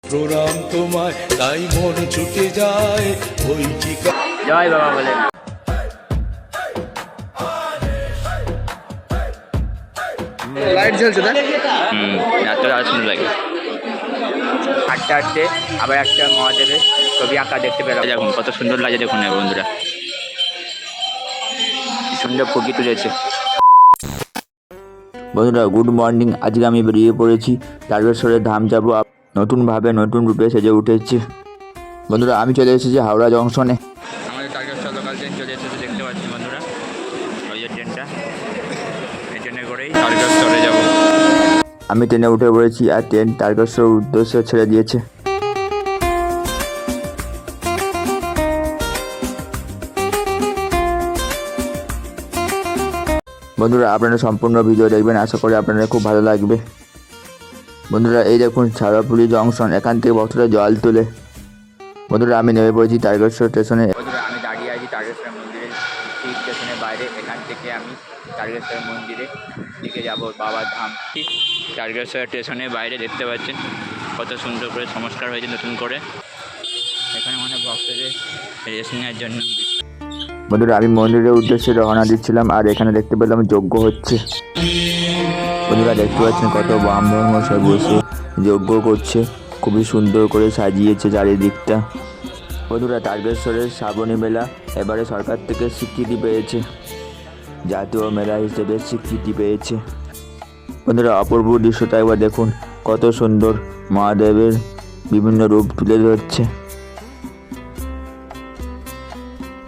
প্রণাম তোমায়, তাই মন ছুটে যায় ওই ঠিকানা। জয় বাবা বলে লাইট জ্বলছে না? এত সুন্দর লাগে। হাঁটতে হাঁটতে আবার একটা মহাদেবের ছবি আঁকা দেখতে পেলাম। দেখুন কত সুন্দর লাগে, দেখুন না বন্ধুরা, সুন্দর ফুটি তুলেছে। বন্ধুরা গুড মর্নিং। আজকে আমি বেরিয়ে পড়েছি তারকেশ্বরের ধাম যাবো। নতুনভাবে নতুন রূপে সেজে উঠেছে। বন্ধুরা আমি চলে এসেছি হাওড়া জংশনে। আমাদের তারকেশ্বর লোকাল ট্রেন চলে এসেছে, দেখতে পাচ্ছি বন্ধুরা, ওই যে ট্রেনটা, এই ট্রেনে করেই তারকেশ্বরে যাবো। আমি ট্রেনে উঠে পড়েছি আর ট্রেন তারকেশ্বর উদ্দেশ্যে ছেড়ে দিয়েছে। বন্ধুরা আপনারা সম্পূর্ণ ভিডিও দেখবেন, আশা করি আপনাদের খুব ভালো লাগবে। বন্ধুরা এই দেখুন ছাড়াপুলি জংশন, এখান থেকে ভক্তরা জল তোলে। বন্ধুরা আমি নেমে পড়েছি তারকেশ্বর স্টেশনে। বন্ধুরা আমি দাঁড়িয়ে আছি তারকেশ্বর মন্দিরের ঠিক স্টেশনের বাইরে। এখান থেকে আমি তারকেশ্বর মন্দিরে দিকে যাব, বাবার ধাম। ঠিক তারকেশ্বর স্টেশনের বাইরে দেখতে পাচ্ছেন কত সুন্দর করে সংস্কার হয়েছে নতুন করে। এখানে অনেক ভক্তদের রেস্ট নেওয়ার জন্য। বন্ধুরা আমি মন্দিরের উদ্দেশ্যে রওনা দিচ্ছিলাম আর এখানে দেখতে পেলাম যজ্ঞ হচ্ছে। বন্ধুরা দেখতে পাচ্ছেন কত ব্রাহ্মণ মশাই বসে যজ্ঞ করছে, খুবই সুন্দর করে সাজিয়েছে চারিদিকটা। বন্ধুরা তারকেশ্বরের শ্রাবণী মেলা এবারে সরকার থেকে স্বীকৃতি পেয়েছে, জাতীয় মেলা হিসেবে স্বীকৃতি পেয়েছে। বন্ধুরা অপূর্ব দৃশ্যটা একবার দেখুন, কত সুন্দর মহাদেবের বিভিন্ন রূপ তুলে ধরছে।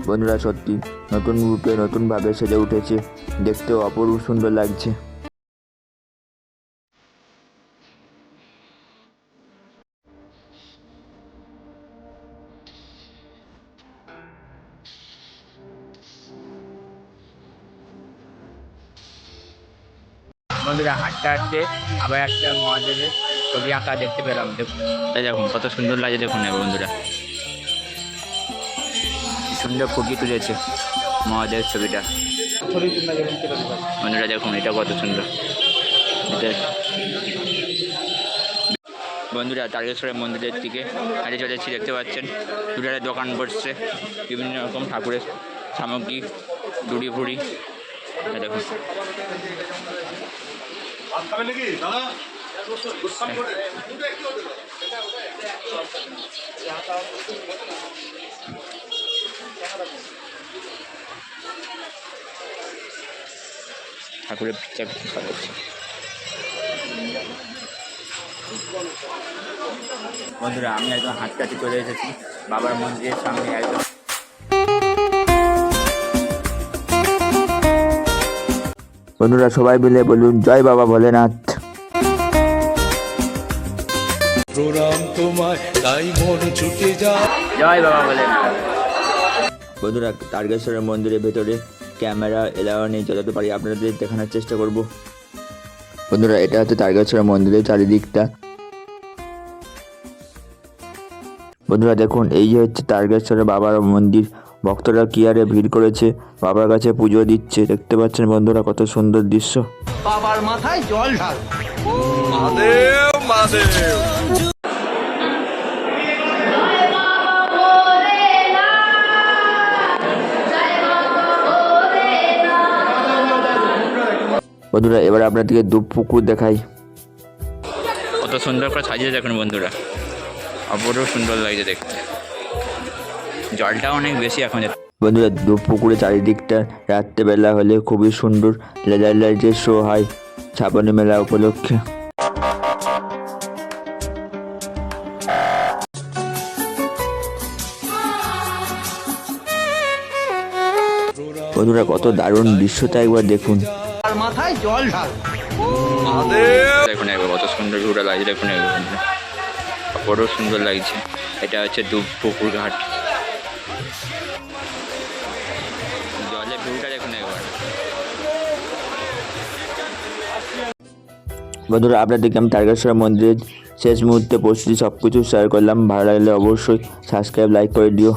বন্ধুরা সত্যি নতুন রূপে নতুনভাবে সেজে উঠেছে, দেখতেও অপূর্ব সুন্দর লাগছে। বন্ধুরা হাঁটতে হাঁটতে আবার একটা মহাদেবের ছবি আঁকা দেখতে পেলাম। দেখুন কত সুন্দর লাগে, দেখুন না বন্ধুরা, সুন্দর ফুটিয়ে তুলেছে মহাদেবের ছবিটা। বন্ধুরা দেখুন এটা কত সুন্দর। বন্ধুরা তারকেশ্বরের মন্দিরের দিকে হাঁটে চলেছি, দেখতে পাচ্ছেন দুটারে দোকান বসছে, বিভিন্ন রকম ঠাকুরের সামগ্রী, দুড়ি ফুড়ি। দেখুন ঠাকুরের পিঠা সাজাচ্ছে। বন্ধুরা আমি একদম হাঁটতে হাঁটতে চলে এসেছি বাবার মন্দিরের সামনে একদম। বন্ধুরা সবাই মিলে বলুন জয় বাবা ভোলেনাথ। প্রণাম তোমায়, তাই মন ছুটে যায়। জয় বাবা ভোলেনাথ। বন্ধুরা তারকেশ্বরের মন্দিরের ভেতরে ক্যামেরা এলাও নেই, যতটা পারি আপনাদের দেখানোর চেষ্টা করব। বন্ধুরা এটা হচ্ছে তারকেশ্বরের মন্দিরের চারিদিকটা। বন্ধুরা দেখুন এই যে হচ্ছে তারকেশ্বরের বাবার মন্দির, ভক্তরা কি আরে ভিড় করেছে, বাবার কাছে পুজো দিচ্ছে। দেখতে পাচ্ছেন বন্ধুরা কত সুন্দর দৃশ্য। বাবার মাথায় জল ঢাল। বন্ধুরা এবার আপনাদেরকে দুপ পুকুর দেখাই। কত সুন্দর করে সাজিয়ে দেখুন বন্ধুরা, অপূর্ব সুন্দর লাগছে দেখতে। জলটা অনেক বেশি এখন। বন্ধুরা দুপ পুকুরের চারিদিকটা রাত্রেবেলা হলে খুবই সুন্দর লেজার লাইটের শো হয় শ্রাবণী মেলা উপলক্ষে। বন্ধুরা কত দারুণ দৃশ্যটা একবার দেখুন। মাথায় জল ঢাল। দেখুন একবার কত সুন্দর ভিউটা লাগছে, দেখুন একবার বন্ধুরা, অপূর্ব সুন্দর লাগছে। এটা হচ্ছে দুপ পুকুর ঘাট, জলের ভিউটা দেখুন একবার। বন্ধুরা আপনাদেরকে আমি তারকেশ্বর মন্দিরের শেষ মুহূর্তে প্রস্তুতি সব কিছু শেয়ার করলাম। ভালো লাগলে অবশ্যই সাবস্ক্রাইব লাইক করে দিও।